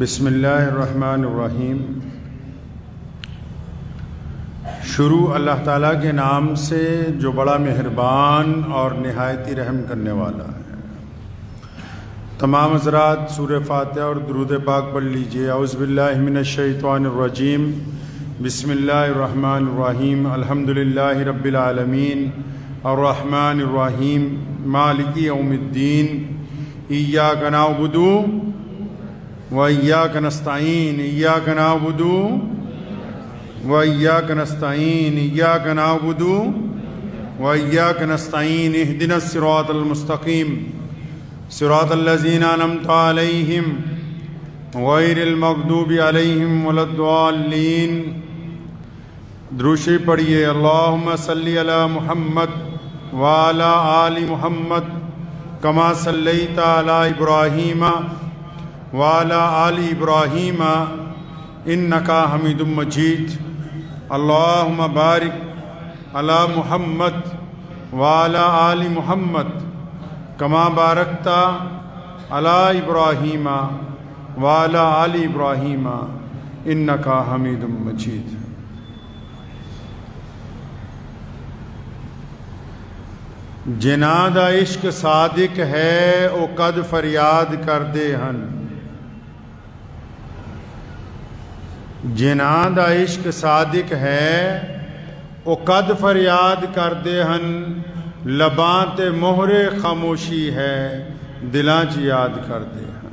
بسم اللہ الرحمن الرحیم۔ شروع اللہ تعالیٰ کے نام سے جو بڑا مہربان اور نہایت ہی رحم کرنے والا ہے۔ تمام حضرات سورہ فاتحہ اور درود پاک پڑھ لیجئے۔ اعوذ باللہ من الشیطان الرجیم، بسم اللہ الرحمن الرحیم۔ الحمدللہ رب العالمین، الرحمن الرحیم، مالک یوم الدین، ایاک نعبد وإياك نستعين، إياك نعبد وإياك نستعين، إياك نعبد وإياك نستعين، اهدنا الصراط المستقيم صراط الذين أنعمت عليهم غير المغضوب عليهم ولا الضالين۔ درود شریف پڑھیے۔ اللهم صل على محمد وعلى آل محمد كما صليت على إبراهيم وعلى آل ابراہیم انک حمید مجید۔ اللہم بارک علی محمد وعلى آل محمد کما بارکت علی ابراہیم وعلى آل ابراہیم انک حمید مجید۔ جناں دا عشق صادق ہے او قد فریاد کردے ہن۔ جناں دا عشق صادق ہے او قد فریاد کردے ہن، لباں تے مہر خاموشی ہے دلاں چ یاد کردے ہن۔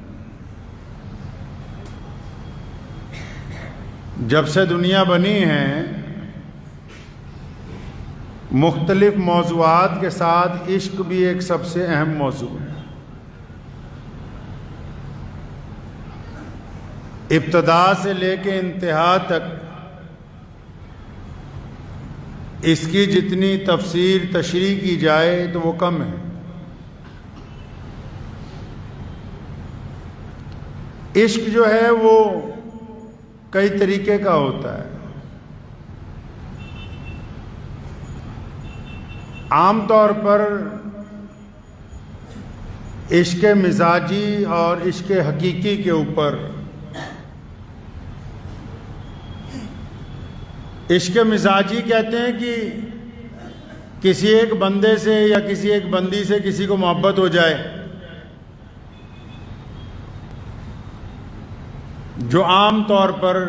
جب سے دنیا بنی ہے مختلف موضوعات کے ساتھ عشق بھی ایک سب سے اہم موضوع ہے۔ ابتدا سے لے کے انتہا تک اس کی جتنی تفسیر تشریح کی جائے تو وہ کم ہے۔ عشق جو ہے وہ کئی طریقے کا ہوتا ہے۔ عام طور پر عشق مزاجی اور عشق حقیقی کے اوپر عشق مزاجی کہتے ہیں کہ کسی ایک بندے سے یا کسی ایک بندی سے کسی کو محبت ہو جائے، جو عام طور پر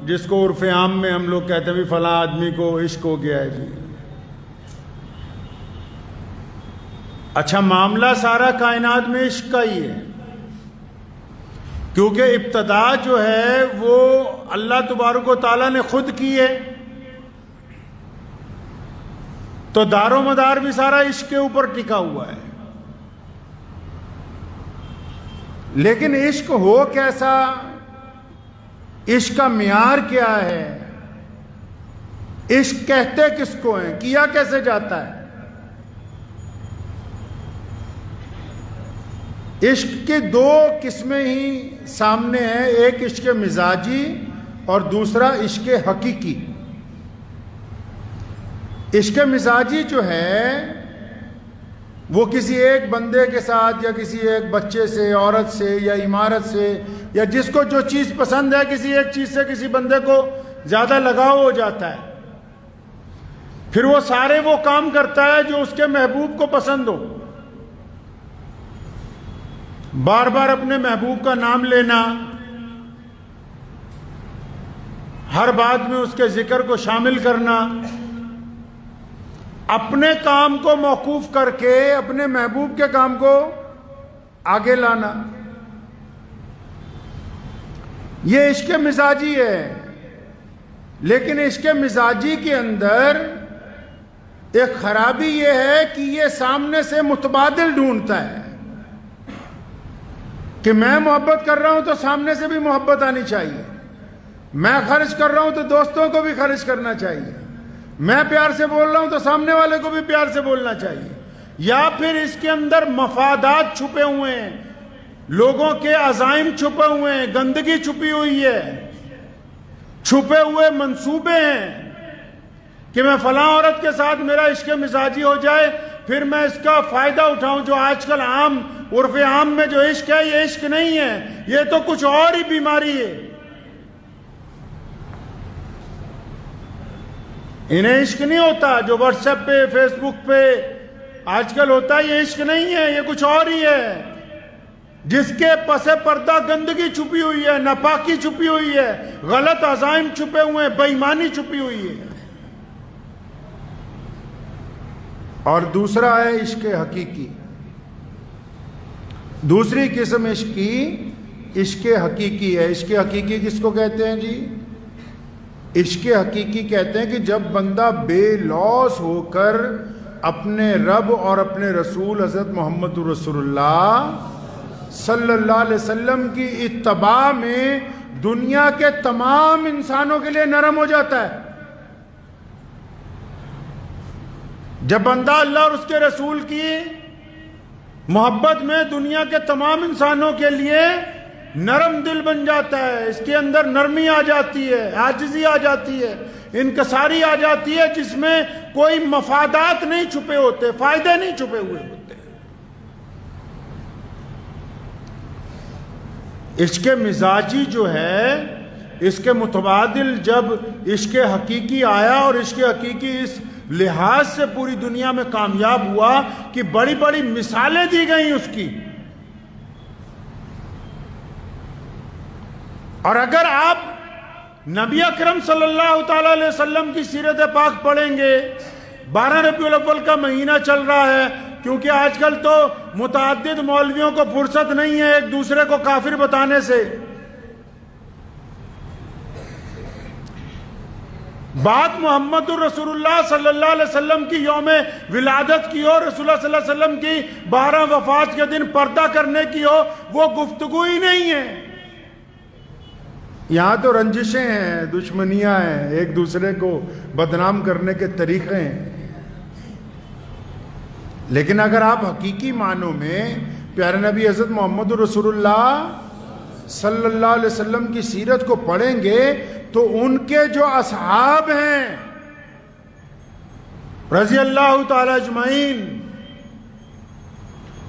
جس کو عرف عام میں ہم لوگ کہتے ہیں بھی فلاں آدمی کو عشق ہو گیا ہے جی۔ اچھا، معاملہ سارا کائنات میں عشق کا ہی ہے، کیونکہ ابتدا جو ہے وہ اللہ تبارک و تعالیٰ نے خود کی ہے، تو دار و مدار بھی سارا عشق کے اوپر ٹکا ہوا ہے۔ لیکن عشق ہو کیسا، عشق کا معیار کیا ہے، عشق کہتے کس کو ہیں، کیا کیسے جاتا ہے؟ عشق کی دو قسمیں ہی سامنے ہیں، ایک عشق مزاجی اور دوسرا عشق حقیقی۔ عشق مزاجی جو ہے وہ کسی ایک بندے کے ساتھ یا کسی ایک بچے سے، عورت سے یا عمارت سے یا جس کو جو چیز پسند ہے، کسی ایک چیز سے کسی بندے کو زیادہ لگاؤ ہو جاتا ہے، پھر وہ سارے وہ کام کرتا ہے جو اس کے محبوب کو پسند ہو۔ بار بار اپنے محبوب کا نام لینا، ہر بات میں اس کے ذکر کو شامل کرنا، اپنے کام کو موقوف کر کے اپنے محبوب کے کام کو آگے لانا، یہ عشق مزاجی ہے۔ لیکن عشق مزاجی کے اندر ایک خرابی یہ ہے کہ یہ سامنے سے متبادل ڈھونڈتا ہے کہ میں محبت کر رہا ہوں تو سامنے سے بھی محبت آنی چاہیے، میں خرچ کر رہا ہوں تو دوستوں کو بھی خرچ کرنا چاہیے، میں پیار سے بول رہا ہوں تو سامنے والے کو بھی پیار سے بولنا چاہیے، یا پھر اس کے اندر مفادات چھپے ہوئے ہیں، لوگوں کے عزائم چھپے ہوئے ہیں، گندگی چھپی ہوئی ہے، چھپے ہوئے منصوبے ہیں کہ میں فلاں عورت کے ساتھ میرا عشق مزاجی ہو جائے، پھر میں اس کا فائدہ اٹھاؤں، جو آج کل عام عرف عام میں جو عشق ہے یہ عشق نہیں ہے، یہ تو کچھ اور ہی بیماری ہے۔ انہیں عشق نہیں ہوتا جو واٹس ایپ پہ فیس بک پہ آج کل ہوتا ہے، یہ عشق نہیں ہے، یہ کچھ اور ہی ہے، جس کے پس پردہ گندگی چھپی ہوئی ہے، ناپاکی چھپی ہوئی ہے، غلط عزائم چھپے ہوئے ہیں، بے ایمانی چھپی ہوئی ہے۔ اور دوسرا ہے عشق حقیقی۔ دوسری قسم عشق کی عشق حقیقی ہے۔ عشق حقیقی کس کو کہتے ہیں جی؟ عشق حقیقی کہتے ہیں کہ جب بندہ بے لوث ہو کر اپنے رب اور اپنے رسول حضرت محمد رسول اللہ صلی اللہ علیہ وسلم کی اتباع میں دنیا کے تمام انسانوں کے لیے نرم ہو جاتا ہے۔ جب بندہ اللہ اور اس کے رسول کی محبت میں دنیا کے تمام انسانوں کے لیے نرم دل بن جاتا ہے، اس کے اندر نرمی آ جاتی ہے، عاجزی آ جاتی ہے، انکساری آ جاتی ہے، جس میں کوئی مفادات نہیں چھپے ہوتے، فائدے نہیں چھپے ہوئے ہوتے۔ عشق مزاجی جو ہے، اس کے متبادل جب عشق حقیقی آیا اور عشق حقیقی اس لحاظ سے پوری دنیا میں کامیاب ہوا کہ بڑی بڑی مثالیں دی گئیں اس کی۔ اور اگر آپ نبی اکرم صلی اللہ تعالی علیہ وسلم کی سیرت پاک پڑھیں گے، 12 ربیع الاول کا مہینہ چل رہا ہے، کیونکہ آج کل تو متعدد مولویوں کو فرصت نہیں ہے ایک دوسرے کو کافر بتانے سے۔ بات محمد الرسول اللہ صلی اللہ علیہ وسلم کی یوم ولادت کی ہو، رسول اللہ صلی اللہ علیہ وسلم کی 12 وفات کے دن پردہ کرنے کی ہو، وہ گفتگو ہی نہیں ہے۔ یہاں تو رنجشیں ہیں، دشمنیاں ہیں، ایک دوسرے کو بدنام کرنے کے طریقے ہیں۔ لیکن اگر آپ حقیقی معنوں میں پیارے نبی حضرت محمد رسول اللہ صلی اللہ علیہ وسلم کی سیرت کو پڑھیں گے تو ان کے جو اصحاب ہیں رضی اللہ تعالی اجمعین،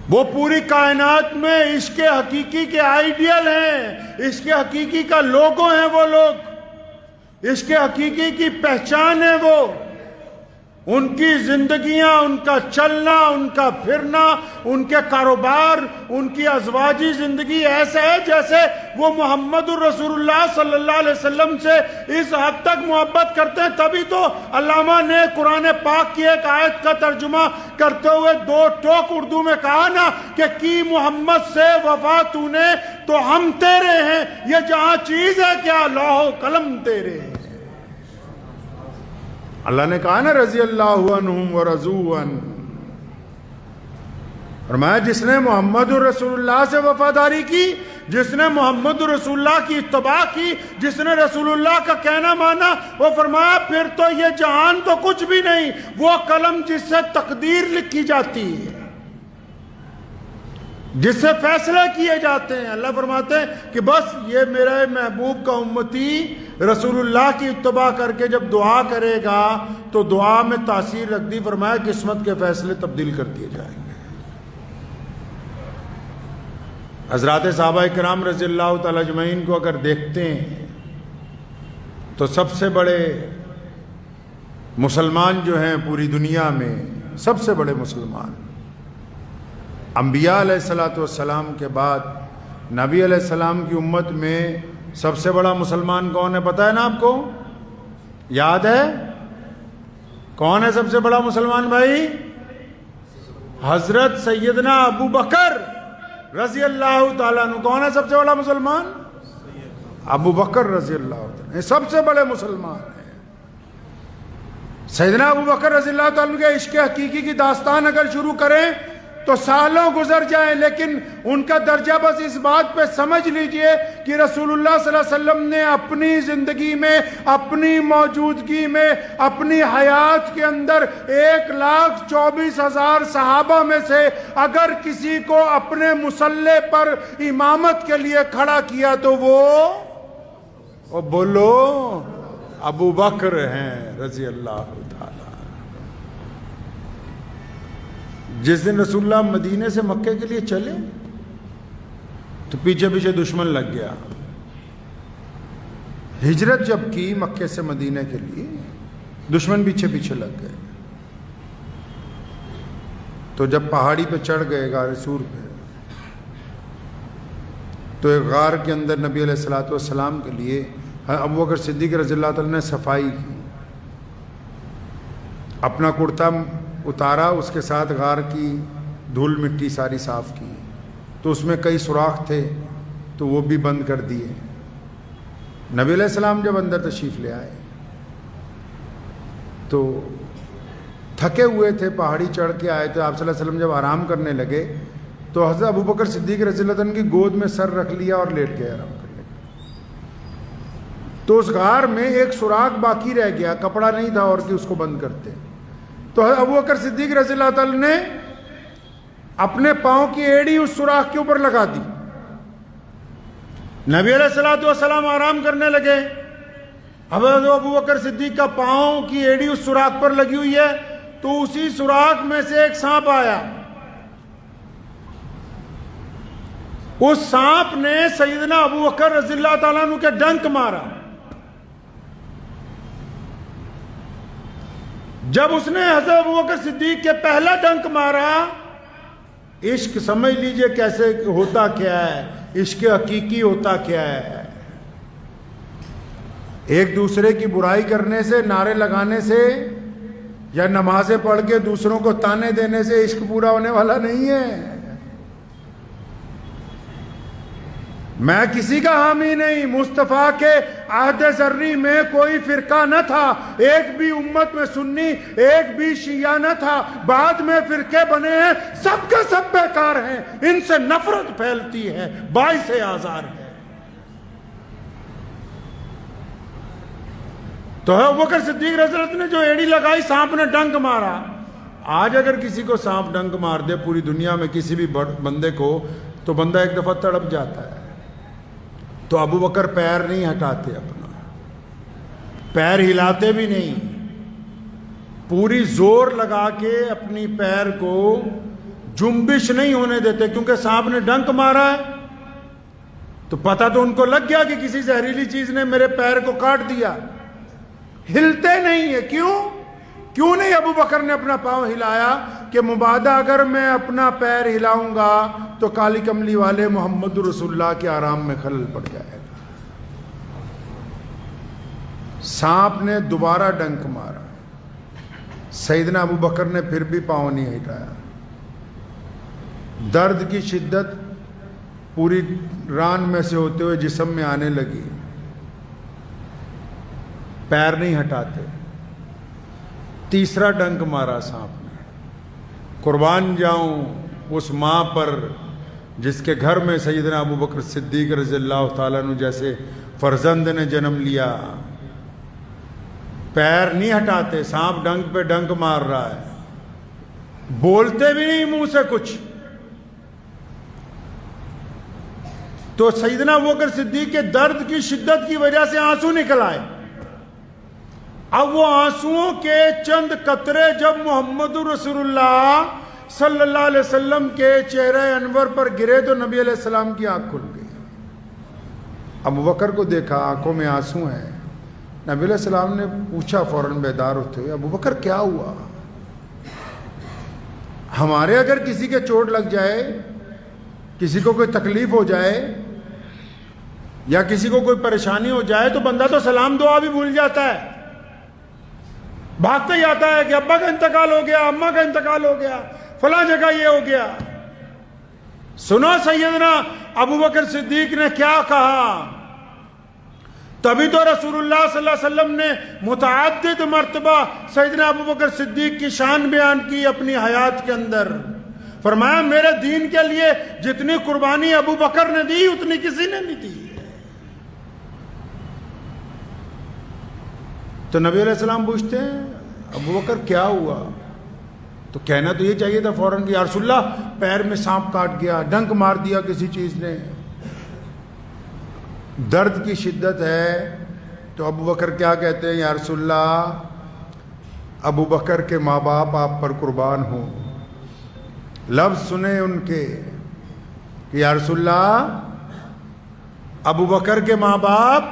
وہ پوری کائنات میں عشق حقیقی کے آئیڈیل ہیں، عشق حقیقی کا لوگو ہیں وہ لوگ، عشق حقیقی کی پہچان ہے وہ۔ ان کی زندگیاں، ان کا چلنا، ان کا پھرنا، ان کے کاروبار، ان کی ازواجی زندگی ایسا ہے جیسے وہ محمد الرسول اللہ صلی اللہ علیہ وسلم سے اس حد تک محبت کرتے ہیں۔ تبھی تو علامہ نے قرآن پاک کی ایک آیت کا ترجمہ کرتے ہوئے 2 ٹوک اردو میں کہا نا کہ کی محمد سے وفا تو نے تو ہم تیرے ہیں، یہ جہاں چیز ہے کیا لوح و قلم تیرے ہیں۔ اللہ نے کہا نا رضی اللہ عنہم ورضوا عنہ، فرمایا جس نے محمد الرسول اللہ سے وفاداری کی، جس نے محمد الرسول اللہ کی اتباع کی، جس نے رسول اللہ کا کہنا مانا، وہ فرمایا پھر تو یہ جہان تو کچھ بھی نہیں، وہ قلم جس سے تقدیر لکھی جاتی ہے، جس سے فیصلے کیے جاتے ہیں۔ اللہ فرماتے ہیں کہ بس یہ میرے محبوب کا امتی رسول اللہ کی اتباع کر کے جب دعا کرے گا تو دعا میں تاثیر رکھ دی، فرمایا قسمت کے فیصلے تبدیل کر دیے جائیں گے۔ حضرات صحابہ کرام رضی اللہ تعالی اجمعین کو اگر دیکھتے ہیں تو سب سے بڑے مسلمان جو ہیں پوری دنیا میں، سب سے بڑے مسلمان انبیاء علیہ السلام کے بعد نبی علیہ السلام کی امت میں سب سے بڑا مسلمان کون ہے پتہ ہے نا آپ کو؟ یاد ہے کون ہے سب سے بڑا مسلمان بھائی؟ حضرت سیدنا ابو بکر رضی اللہ تعالیٰ عنہ۔ کون ہے سب سے بڑا مسلمان؟ ابو بکر رضی اللہ تعالیٰ، سب سے بڑے مسلمان ہیں۔ سیدنا ابو بکر رضی اللہ تعالیٰ عنہ کے عشق حقیقی کی داستان اگر شروع کریں تو سالوں گزر جائیں، لیکن ان کا درجہ بس اس بات پہ سمجھ لیجئے کہ رسول اللہ صلی اللہ علیہ وسلم نے اپنی زندگی میں، اپنی موجودگی میں، اپنی حیات کے اندر 1,24,000 صحابہ میں سے اگر کسی کو اپنے مصلے پر امامت کے لیے کھڑا کیا تو وہ بولو ابو بکر ہیں رضی اللہ تعالی۔ جس دن رسول اللہ مدینے سے مکے کے لیے چلے تو پیچھے پیچھے دشمن لگ گیا. ہجرت جب کی مکے سے مدینے کے لیے دشمن پیچھے پیچھے لگ گئے. تو جب پہاڑی پہ چڑھ گئے غار سور پہ تو ایک غار کے اندر نبی علیہ الصلوۃ والسلام کے لیے ابو بکر صدیق رضی اللہ تعالیٰ نے صفائی کی. اپنا کرتا اتارا, اس کے ساتھ غار کی دھول مٹی ساری صاف کی. تو اس میں کئی سوراخ تھے تو وہ بھی بند کر دیے. نبی علیہ السلام جب اندر تشریف لے آئے تو تھکے ہوئے تھے, پہاڑی چڑھ کے آئے تھے. آپ صلی اللہ علیہ وسلم جب آرام کرنے لگے تو حضرت ابو بکر صدیق رضی اللہ عنہ کی گود میں سر رکھ لیا اور لیٹ گئے آرام کرنے. تو اس غار میں ایک سوراخ باقی رہ گیا, کپڑا نہیں تھا اور کہ اس کو بند کرتے. تو ابو بکر صدیق رضی اللہ تعالی نے اپنے پاؤں کی ایڑی اس سوراخ کے اوپر لگا دی. نبی علیہ الصلوۃ والسلام آرام کرنے لگے. اب ابو بکر صدیق کا پاؤں کی ایڑی اس سوراخ پر لگی ہوئی ہے تو اسی سوراخ میں سے ایک سانپ آیا. اس سانپ نے سیدنا ابو بکر رضی اللہ تعالیٰ عنہ کے ڈنک مارا. جب اس نے حضرت ابو بکر صدیق کے پہلا ڈنک مارا, عشق سمجھ لیجئے کیسے ہوتا کیا ہے, عشق حقیقی ہوتا کیا ہے. ایک دوسرے کی برائی کرنے سے, نعرے لگانے سے یا نمازیں پڑھ کے دوسروں کو تانے دینے سے عشق پورا ہونے والا نہیں ہے. میں کسی کا حامی نہیں. مصطفیٰ کے عہد ذری میں کوئی فرقہ نہ تھا, ایک بھی امت میں سنی, ایک بھی شیعہ نہ تھا. بعد میں فرقے بنے ہیں, سب کے سب بیکار ہیں, ان سے نفرت پھیلتی ہے, باعث آزار ہے. تو ابو بکر صدیق رضی اللہ عنہ نے جو ایڑی لگائی, سانپ نے ڈنک مارا. آج اگر کسی کو سانپ ڈنک مار دے پوری دنیا میں کسی بھی بندے کو, تو بندہ ایک دفعہ تڑپ جاتا ہے. تو ابو بکر پیر نہیں ہٹاتے, اپنا پیر ہلاتے بھی نہیں, پوری زور لگا کے اپنی پیر کو جنبش نہیں ہونے دیتے. کیونکہ سانپ نے ڈنک مارا ہے تو پتہ تو ان کو لگ گیا کہ کسی زہریلی چیز نے میرے پیر کو کاٹ دیا. ہلتے نہیں ہے. کیوں نہیں ابو بکر نے اپنا پاؤں ہلایا کہ مبادہ اگر میں اپنا پیر ہلاؤں گا تو کالی کملی والے محمد رسول اللہ کے آرام میں خلل پڑ جائے گا. سانپ نے دوبارہ ڈنک مارا, سیدنا ابو بکر نے پھر بھی پاؤں نہیں ہٹایا. درد کی شدت پوری ران میں سے ہوتے ہوئے جسم میں آنے لگی, پیر نہیں ہٹاتے. تیسرا ڈنک مارا سانپ نے. قربان جاؤں اس ماں پر جس کے گھر میں سیدنا ابو بکر صدیق رضی اللہ تعالیٰ عنہ جیسے فرزند نے جنم لیا. پیر نہیں ہٹاتے, سانپ ڈنک پہ ڈنک مار رہا ہے, بولتے بھی نہیں منہ سے کچھ. تو سیدنا ابو بکر صدیق کے درد کی شدت کی وجہ سے آنسو نکل آئے. اب وہ آنسوؤں کے چند قطرے جب محمد رسول اللہ صلی اللہ علیہ وسلم کے چہرہ انور پر گرے تو نبی علیہ السلام کی آنکھ کھل گئی. ابو بکر کو دیکھا, آنکھوں میں آنسو ہیں. نبی علیہ السلام نے پوچھا فوراً بیدار ہوتے ہوئے, ابو بکر کیا ہوا؟ ہمارے اگر کسی کے چوٹ لگ جائے, کسی کو کوئی تکلیف ہو جائے یا کسی کو کوئی پریشانی ہو جائے تو بندہ تو سلام دعا بھی بھول جاتا ہے, بھاگتا ہی آتا ہے کہ ابا کا انتقال ہو گیا, اماں کا انتقال ہو گیا, فلاں جگہ یہ ہو گیا. سنو سیدنا ابو بکر صدیق نے کیا کہا. تبھی تو رسول اللہ صلی اللہ علیہ وسلم نے متعدد مرتبہ سیدنا ابو بکر صدیق کی شان بیان کی اپنی حیات کے اندر. فرمایا میرے دین کے لیے جتنی قربانی ابو بکر نے دی اتنی کسی نے نہیں دی. تو نبی علیہ السلام پوچھتے ہیں ابو بکر کیا ہوا؟ تو کہنا تو یہ چاہیے تھا فوراً کہ یا رسول اللہ پیر میں سانپ کاٹ گیا, ڈنک مار دیا کسی چیز نے, درد کی شدت ہے. تو ابو بکر کیا کہتے ہیں, یا رسول اللہ ابو بکر کے ماں باپ آپ پر قربان ہوں, لفظ سنے ان کے کہ یا رسول اللہ ابو بکر کے ماں باپ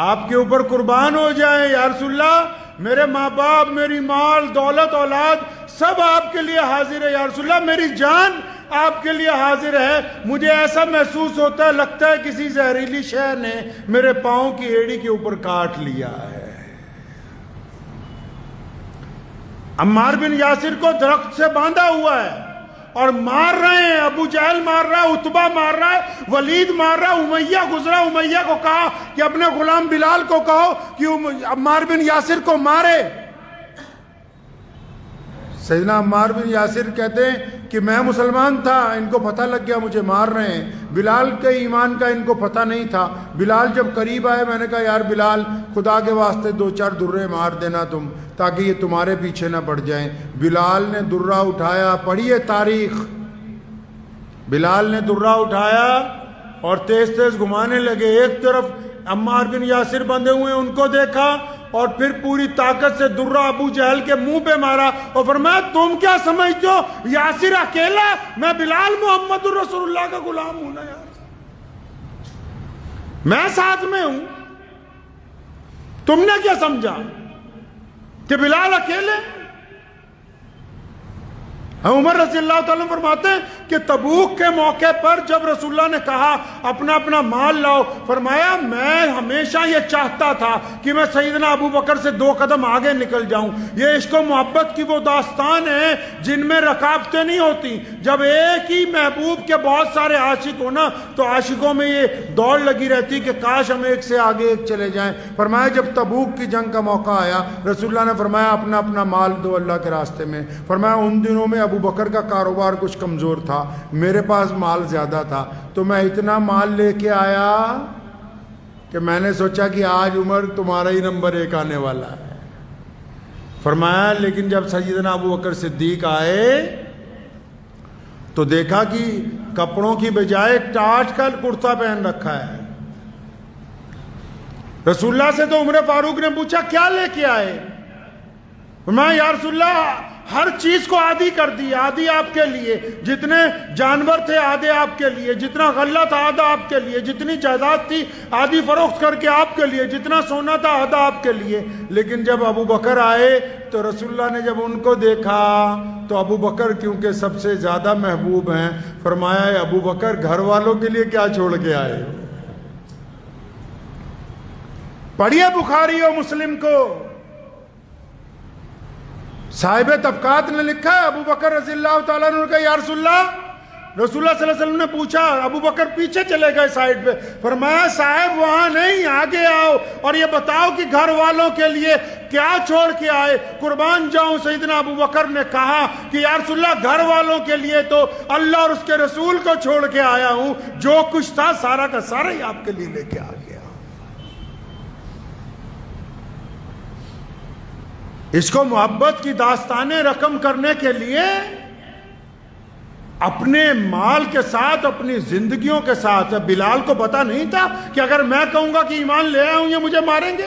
آپ کے اوپر قربان ہو جائیں، یا رسول اللہ میرے ماں باپ، میری مال دولت اولاد سب آپ کے لیے حاضر ہے، یا رسول اللہ میری جان آپ کے لیے حاضر ہے، مجھے ایسا محسوس ہوتا ہے لگتا ہے کسی زہریلی شے نے میرے پاؤں کی ایڑی کے اوپر کاٹ لیا ہے۔ عمار بن یاسر کو درخت سے باندھا ہوا ہے اور مار رہے ہیں، ابو جہل مار رہا ہے، عتبہ مار رہا ہے، ولید مار رہا ہے، امیہ گزرا، امیہ کو کہا کہ اپنے غلام بلال کو کہو کہ عمار بن یاسر کو مارے۔ سیدنا عمار بن یاسر کہتے ہیں کہ میں مسلمان تھا، ان کو پتہ لگ گیا مجھے مار رہے ہیں۔ بلال کے ایمان کا ان کو پتہ نہیں تھا۔ بلال جب قریب آئے میں نے کہا یار بلال خدا کے واسطے 2-4 درے مار دینا تم، تاکہ یہ تمہارے پیچھے نہ پڑ جائیں۔ بلال نے درہ اٹھایا، پڑھیے تاریخ، بلال نے درہ اٹھایا اور تیز تیز گھمانے لگے۔ ایک طرف عمار بن یاسر بندھے ہوئے ان کو دیکھا اور پھر پوری طاقت سے درہ ابو جہل کے منہ پہ مارا اور فرمایا تم کیا سمجھتے ہو یاسر اکیلا، میں بلال محمد الرسول اللہ کا غلام ہوں نا یار، میں ساتھ میں ہوں، تم نے کیا سمجھا کہ بلال اکیلے؟ عمر رضی اللہ تعالیٰ فرماتے ہیں کہ تبوک کے موقع پر جب رسول اللہ نے کہا اپنا اپنا مال لاؤ، فرمایا میں ہمیشہ یہ چاہتا تھا کہ میں سیدنا ابو بکر سے 2 قدم آگے نکل جاؤں۔ یہ عشق و محبت کی وہ داستان ہے جن میں رکاوٹیں نہیں ہوتی۔ جب ایک ہی محبوب کے بہت سارے عاشق ہو نا تو عاشقوں میں یہ دوڑ لگی رہتی کہ کاش ہم ایک سے آگے ایک چلے جائیں۔ فرمایا جب تبوک کی جنگ کا موقع آیا رسول اللہ نے فرمایا اپنا اپنا مال دو اللہ کے راستے میں۔ فرمایا ان دنوں میں ابو بکر کا کاروبار کچھ کمزور تھا، میرے پاس مال زیادہ تھا، تو میں اتنا مال لے کے آیا کہ میں نے سوچا کہ آج عمر تمہارا ہی نمبر 1 آنے والا ہے۔ فرمایا لیکن جب سیدنا ابو بکر صدیق آئے تو دیکھا کہ کپڑوں کی بجائے ٹاٹ کا کرتا پہن رکھا ہے۔ رسول اللہ سے تو عمر فاروق نے پوچھا کیا لے کے آئے؟ فرمایا یا رسول اللہ ہر چیز کو آدھی کر دی، آدھی آپ کے لیے، جتنے جانور تھے آدھے آپ کے لیے، جتنا غلہ تھا آدھا آپ کے لیے، جتنی جائیداد تھی آدھی فروخت کر کے آپ کے لیے، جتنا سونا تھا آدھا آپ کے لیے۔ لیکن جب ابو بکر آئے تو رسول اللہ نے جب ان کو دیکھا تو ابو بکر کیونکہ سب سے زیادہ محبوب ہیں، فرمایا ابو بکر گھر والوں کے لیے کیا چھوڑ کے آئے؟ پڑھیے بخاری و مسلم کو، صاحب طبقات نے لکھا ہے ابو بکر رضی اللہ تعالیٰ نے کہا یا رسول اللہ صلی اللہ علیہ وسلم نے پوچھا، ابو بکر پیچھے چلے گئے سائیڈ پہ، فرمایا صاحب وہاں نہیں آگے آؤ اور یہ بتاؤ کہ گھر والوں کے لیے کیا چھوڑ کے آئے؟ قربان جاؤں سیدنا ابو بکر نے کہا کہ یا رسول اللہ گھر والوں کے لیے تو اللہ اور اس کے رسول کو چھوڑ کے آیا ہوں، جو کچھ تھا سارا کا سارا ہی آپ کے لیے لے کے آ گیا۔ اس کو محبت کی داستانیں رقم کرنے کے لیے اپنے مال کے ساتھ اپنی زندگیوں کے ساتھ، بلال کو پتا نہیں تھا کہ اگر میں کہوں گا کہ ایمان لے آؤں یہ مجھے ماریں گے۔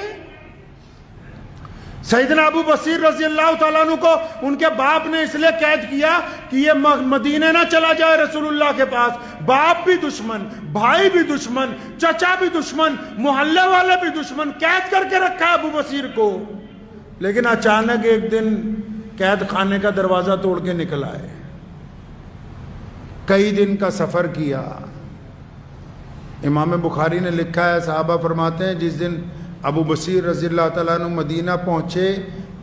سیدنا ابو بصیر رضی اللہ تعالیٰ عنہ کو ان کے باپ نے اس لیے قید کیا کہ یہ مدینے نہ چلا جائے رسول اللہ کے پاس، باپ بھی دشمن، بھائی بھی دشمن، چچا بھی دشمن، محلے والے بھی دشمن، قید کر کے رکھا ہے ابو بصیر کو۔ لیکن اچانک ایک دن قید خانے کا دروازہ توڑ کے نکل آئے، کئی دن کا سفر کیا۔ امام بخاری نے لکھا ہے، صحابہ فرماتے ہیں جس دن ابو بصیر رضی اللہ تعالیٰ عنہ مدینہ پہنچے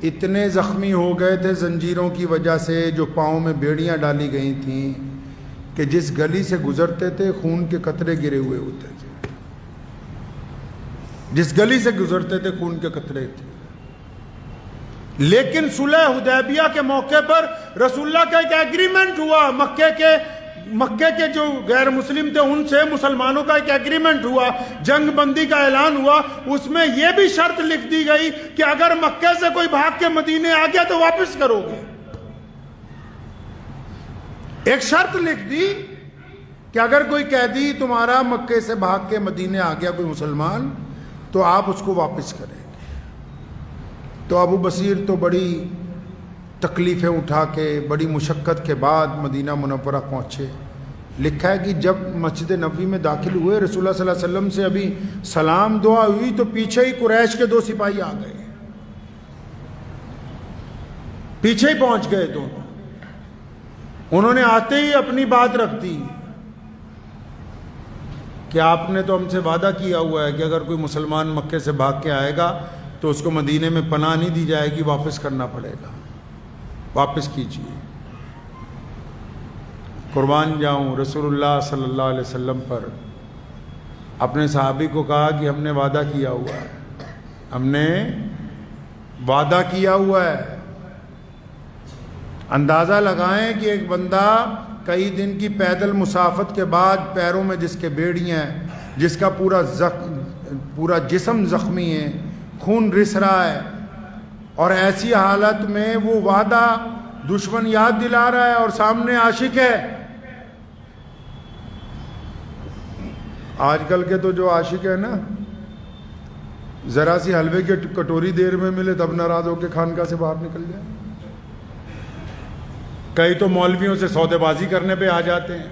اتنے زخمی ہو گئے تھے زنجیروں کی وجہ سے، جو پاؤں میں بیڑیاں ڈالی گئی تھیں، کہ جس گلی سے گزرتے تھے خون کے قطرے گرے ہوئے ہوتے تھے، جس گلی سے گزرتے تھے خون کے قطرے تھے۔ لیکن صلح حدیبیہ کے موقع پر رسول اللہ کا ایک ایگریمنٹ ہوا، مکے کے جو غیر مسلم تھے ان سے مسلمانوں کا ایک ایگریمنٹ ہوا، جنگ بندی کا اعلان ہوا، اس میں یہ بھی شرط لکھ دی گئی کہ اگر مکے سے کوئی بھاگ کے مدینے آ گیا تو واپس کرو گے۔ ایک شرط لکھ دی کہ اگر کوئی قیدی تمہارا مکے سے بھاگ کے مدینے آ گیا کوئی مسلمان تو آپ اس کو واپس کریں۔ تو ابو بصیر تو بڑی تکلیفیں اٹھا کے بڑی مشقت کے بعد مدینہ منورہ پہنچے. لکھا ہے کہ جب مسجد نبوی میں داخل ہوئے رسول اللہ صلی اللہ علیہ وسلم سے ابھی سلام دعا ہوئی تو پیچھے ہی قریش کے 2 سپاہی آ گئے, پیچھے ہی پہنچ گئے. تو انہوں نے آتے ہی اپنی بات رکھ دی کہ آپ نے تو ہم سے وعدہ کیا ہوا ہے کہ اگر کوئی مسلمان مکے سے بھاگ کے آئے گا تو اس کو مدینے میں پناہ نہیں دی جائے گی, واپس کرنا پڑے گا, واپس کیجیے. قربان جاؤں رسول اللہ صلی اللہ علیہ وسلم پر اپنے صحابی کو کہا کہ ہم نے وعدہ کیا ہوا ہے, ہم نے وعدہ کیا ہوا ہے. اندازہ لگائیں کہ ایک بندہ کئی دن کی پیدل مسافت کے بعد پیروں میں جس کے بیڑیاں ہیں, جس کا پورا جسم زخمی ہے, خون رس رہا ہے, اور ایسی حالت میں وہ وعدہ دشمن یاد دلا رہا ہے اور سامنے عاشق ہے. آج کل کے تو جو عاشق ہے نا, ذرا سی حلوے کی کٹوری دیر میں ملے تب ناراض ہو کے خانقاہ سے باہر نکل جائے. کئی تو مولویوں سے سودے بازی کرنے پہ آ جاتے ہیں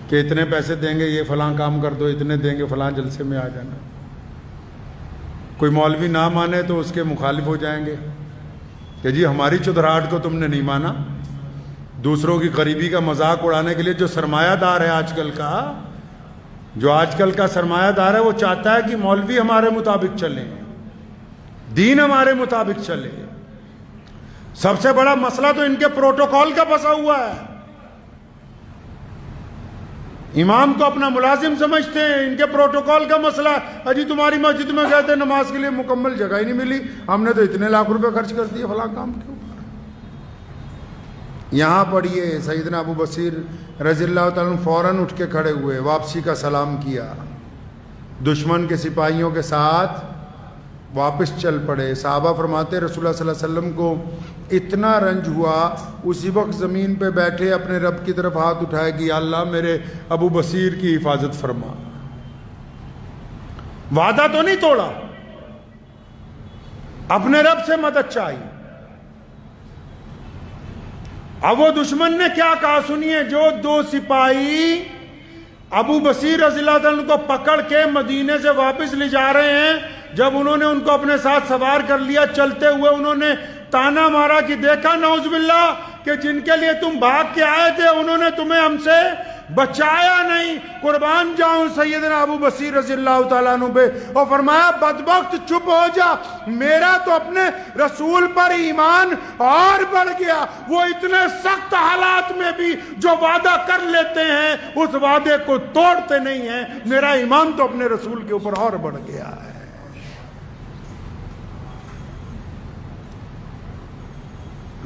کہ اتنے پیسے دیں گے یہ فلاں کام کر دو, اتنے دیں گے فلاں جلسے میں آ جانا. کوئی مولوی نہ مانے تو اس کے مخالف ہو جائیں گے کہ جی ہماری چودراہٹ کو تم نے نہیں مانا. دوسروں کی غریبی کا مذاق اڑانے کے لیے جو سرمایہ دار ہے آج کل کا سرمایہ دار ہے, وہ چاہتا ہے کہ مولوی ہمارے مطابق چلیں, دین ہمارے مطابق چلے. سب سے بڑا مسئلہ تو ان کے پروٹوکول کا پھنسا ہوا ہے. امام کو اپنا ملازم سمجھتے ہیں, ان کے پروٹوکول کا مسئلہ. اجی تمہاری مسجد میں گئے تھے, نماز کے لیے مکمل جگہ ہی نہیں ملی, ہم نے تو اتنے لاکھ روپے خرچ کر دیے فلاں کام کے اوپر. یہاں پڑھیے سیدنا ابو بصیر رضی اللہ تعالیٰ عنہ فوراً اٹھ کے کھڑے ہوئے, واپسی کا سلام کیا, دشمن کے سپاہیوں کے ساتھ واپس چل پڑے. صحابہ فرماتے رسول اللہ صلی اللہ علیہ وسلم کو اتنا رنج ہوا, اسی وقت زمین پہ بیٹھے اپنے رب کی طرف ہاتھ اٹھائے کہ یا اللہ میرے ابو بصیر کی حفاظت فرما. وعدہ تو نہیں توڑا, اپنے رب سے مدد چاہیے. اب وہ دشمن نے کیا کہا سنیے. جو 2 سپاہی ابو بصیر رضی اللہ عنہ کو پکڑ کے مدینے سے واپس لے جا رہے ہیں, جب انہوں نے ان کو اپنے ساتھ سوار کر لیا, چلتے ہوئے انہوں نے تانا مارا کہ دیکھا نعوذ باللہ کہ جن کے لیے تم بھاگ کے آئے تھے انہوں نے تمہیں ہم سے بچایا نہیں. قربان جاؤں سیدنا ابو بصیر رضی اللہ تعالیٰ عنہ پہ, اور فرمایا بدبخت چپ ہو جا, میرا تو اپنے رسول پر ایمان اور بڑھ گیا. وہ اتنے سخت حالات میں بھی جو وعدہ کر لیتے ہیں اس وعدے کو توڑتے نہیں ہیں. میرا ایمان تو اپنے رسول کے اوپر اور بڑھ گیا ہے.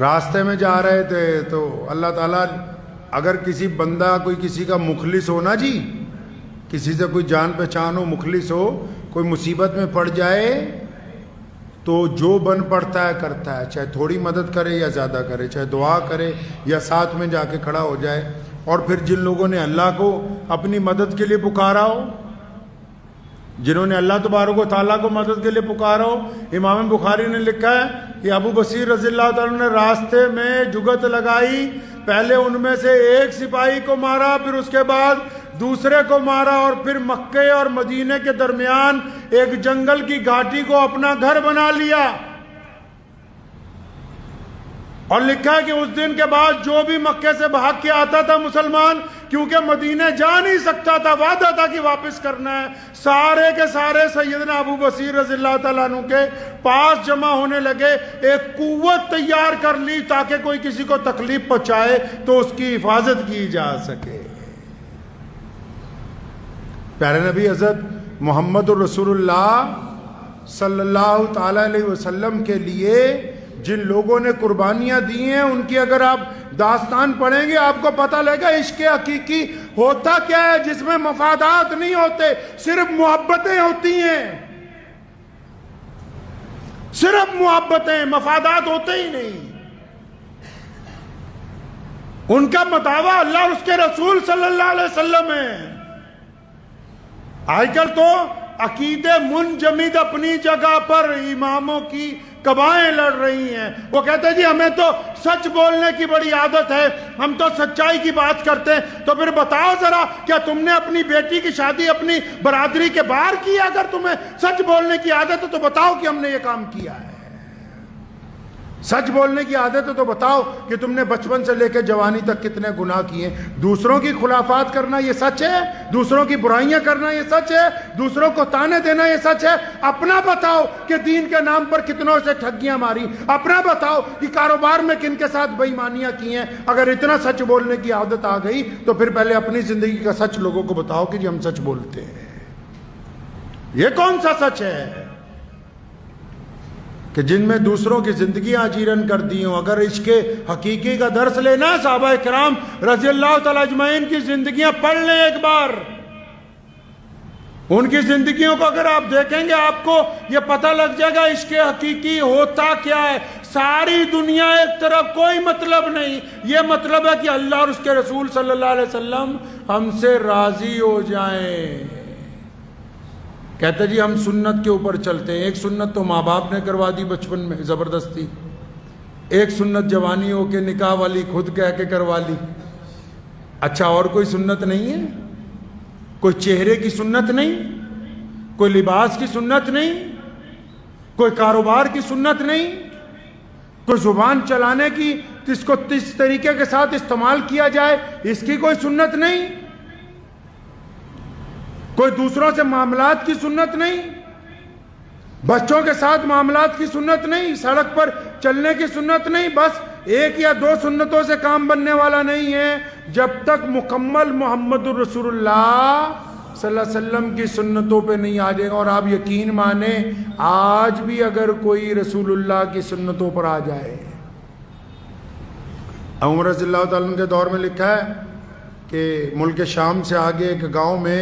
راستے میں جا رہے تھے تو اللہ تعالیٰ اگر کسی بندہ کوئی کسی کا مخلص ہو نا جی, کسی سے کوئی جان پہچان ہو, مخلص ہو, کوئی مصیبت میں پڑ جائے تو جو بن پڑتا ہے کرتا ہے, چاہے تھوڑی مدد کرے یا زیادہ کرے, چاہے دعا کرے یا ساتھ میں جا کے کھڑا ہو جائے. اور پھر جن لوگوں نے اللہ کو اپنی مدد کے لیے پکارا ہو, جنہوں نے اللہ تبارک و تعالیٰ کو مدد کے لیے پکارا ہو, امام بخاری نے لکھا ہے کہ ابو بصیر رضی اللہ تعالیٰ نے راستے میں جگت لگائی, پہلے ان میں سے ایک سپاہی کو مارا, پھر اس کے بعد دوسرے کو مارا, اور پھر مکے اور مدینے کے درمیان ایک جنگل کی گھاٹی کو اپنا گھر بنا لیا. اور لکھا ہے کہ اس دن کے بعد جو بھی مکے سے بھاگ کے آتا تھا مسلمان, کیونکہ مدینے جا نہیں سکتا تھا, وعدہ تھا کہ واپس کرنا ہے, سارے کے سارے سیدنا ابو بصیر رضی اللہ تعالیٰ عنہ کے پاس جمع ہونے لگے. ایک قوت تیار کر لی تاکہ کوئی کسی کو تکلیف پہنچائے تو اس کی حفاظت کی جا سکے. پیارے نبی حضرت محمد رسول اللہ صلی اللہ تعالیٰ علیہ وسلم کے لیے جن لوگوں نے قربانیاں دی ہیں ان کی اگر آپ داستان پڑھیں گے آپ کو پتہ لگے گا عشق حقیقی ہوتا کیا ہے, جس میں مفادات نہیں ہوتے, صرف محبتیں ہوتی ہیں, صرف محبتیں, مفادات ہوتے ہی نہیں. ان کا مداوا اللہ اور اس کے رسول صلی اللہ علیہ وسلم ہے. آج کل تو عقیدے منجمد اپنی جگہ پر اماموں کی قبائیں لڑ رہی ہیں. وہ کہتے ہیں جی ہمیں تو سچ بولنے کی بڑی عادت ہے, ہم تو سچائی کی بات کرتے ہیں. تو پھر بتاؤ ذرا, کیا تم نے اپنی بیٹی کی شادی اپنی برادری کے باہر کی؟ اگر تمہیں سچ بولنے کی عادت ہے تو بتاؤ کہ ہم نے یہ کام کیا ہے. سچ بولنے کی عادت ہے تو بتاؤ کہ تم نے بچپن سے لے کے جوانی تک کتنے گناہ کیے. دوسروں کی خلافات کرنا یہ سچ ہے؟ دوسروں کی برائیاں کرنا یہ سچ ہے؟ دوسروں کو تانے دینا یہ سچ ہے؟ اپنا بتاؤ کہ دین کے نام پر کتنوں سے ٹھگیاں ماری. اپنا بتاؤ کہ کاروبار میں کن کے ساتھ بے ایمانیاں کی ہیں. اگر اتنا سچ بولنے کی عادت آ گئی تو پھر پہلے اپنی زندگی کا سچ لوگوں کو بتاؤ کہ جی ہم سچ بولتے ہیں. یہ کون سا سچ ہے کہ جن میں دوسروں کی زندگیاں جیرن کر دی ہوں؟ اگر عشق حقیقی کا درس لینا ہے صحابہ کرام رضی اللہ تعالی اجمعین کی زندگیاں پڑھ لیں ایک بار. ان کی زندگیوں کو اگر آپ دیکھیں گے آپ کو یہ پتہ لگ جائے گا عشق حقیقی ہوتا کیا ہے. ساری دنیا ایک طرف, کوئی مطلب نہیں. یہ مطلب ہے کہ اللہ اور اس کے رسول صلی اللہ علیہ وسلم ہم سے راضی ہو جائیں. کہتے جی ہم سنت کے اوپر چلتے ہیں. ایک سنت تو ماں باپ نے کروا دی بچپن میں زبردستی, ایک سنت جوانی ہو کے نکاح والی خود کہہ کے کروا لی. اچھا اور کوئی سنت نہیں ہے؟ کوئی چہرے کی سنت نہیں, کوئی لباس کی سنت نہیں, کوئی کاروبار کی سنت نہیں, کوئی زبان چلانے کی جس کو اس طریقے کے ساتھ استعمال کیا جائے اس کی کوئی سنت نہیں, کوئی دوسروں سے معاملات کی سنت نہیں, بچوں کے ساتھ معاملات کی سنت نہیں, سڑک پر چلنے کی سنت نہیں. بس ایک یا دو سنتوں سے کام بننے والا نہیں ہے جب تک مکمل محمد الرسول اللہ صلی اللہ علیہ وسلم کی سنتوں پہ نہیں آ جائے گا. اور آپ یقین مانیں آج بھی اگر کوئی رسول اللہ کی سنتوں پر آ جائے, عمر رضی اللہ تعالیٰ عنہ کے دور میں لکھا ہے کہ ملک شام سے آگے ایک گاؤں میں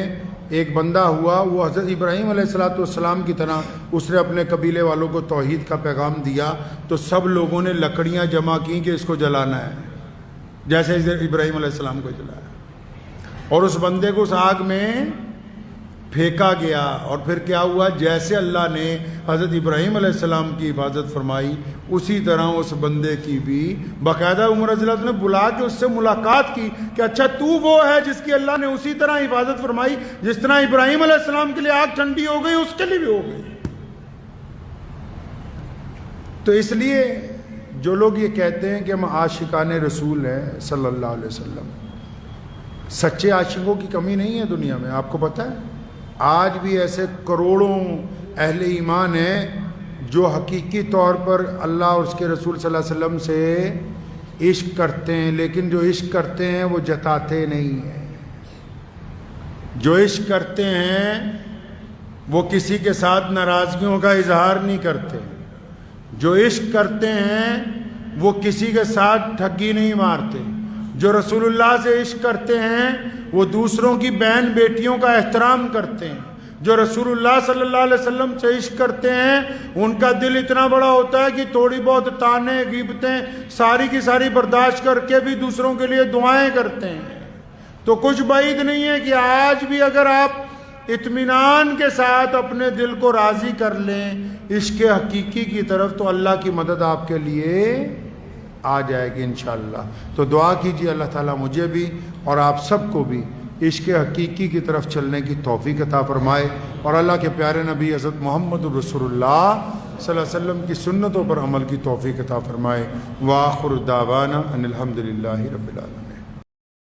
ایک بندہ ہوا, وہ حضرت ابراہیم علیہ السلام کی طرح اس نے اپنے قبیلے والوں کو توحید کا پیغام دیا. تو سب لوگوں نے لکڑیاں جمع کی کہ اس کو جلانا ہے, جیسے ابراہیم علیہ السلام کو جلایا, اور اس بندے کو اس آگ میں پھینکا گیا. اور پھر کیا ہوا, جیسے اللہ نے حضرت ابراہیم علیہ السلام کی حفاظت فرمائی اسی طرح اس بندے کی بھی باقاعدہ عمر رضی اللہ عنہ نے بلا کے اس سے ملاقات کی کہ اچھا تو وہ ہے جس کی اللہ نے اسی طرح حفاظت فرمائی جس طرح ابراہیم علیہ السلام کے لیے آگ ٹھنڈی ہو گئی اس کے لیے بھی ہو گئی. تو اس لیے جو لوگ یہ کہتے ہیں کہ ہم عاشقان رسول ہیں صلی اللہ علیہ وسلم, سچے عاشقوں کی کمی نہیں ہے دنیا میں. آپ کو پتہ ہے آج بھی ایسے کروڑوں اہل ایمان ہیں جو حقیقی طور پر اللہ اور اس کے رسول صلی اللہ علیہ وسلم سے عشق کرتے ہیں, لیکن جو عشق کرتے ہیں وہ جتاتے نہیں ہیں. جو عشق کرتے ہیں وہ کسی کے ساتھ ناراضگیوں کا اظہار نہیں کرتے. جو عشق کرتے ہیں وہ کسی کے ساتھ ٹھگی نہیں مارتے. جو رسول اللہ سے عشق کرتے ہیں وہ دوسروں کی بہن بیٹیوں کا احترام کرتے ہیں. جو رسول اللہ صلی اللہ علیہ وسلم سے عشق کرتے ہیں ان کا دل اتنا بڑا ہوتا ہے کہ تھوڑی بہت تانے غیبتیں ساری کی ساری برداشت کر کے بھی دوسروں کے لیے دعائیں کرتے ہیں. تو کچھ بعید نہیں ہے کہ آج بھی اگر آپ اطمینان کے ساتھ اپنے دل کو راضی کر لیں عشق حقیقی کی طرف تو اللہ کی مدد آپ کے لیے آ جائے گی انشاءاللہ. تو دعا کیجیے اللہ تعالیٰ مجھے بھی اور آپ سب کو بھی عشق حقیقی کی طرف چلنے کی توفیق عطا فرمائے, اور اللہ کے پیارے نبی حضرت محمد الرسول اللہ صلی اللہ علیہ وسلم کی سنتوں پر عمل کی توفیق عطا فرمائے. وآخر دعوانا ان الحمدللہ رب العالمین.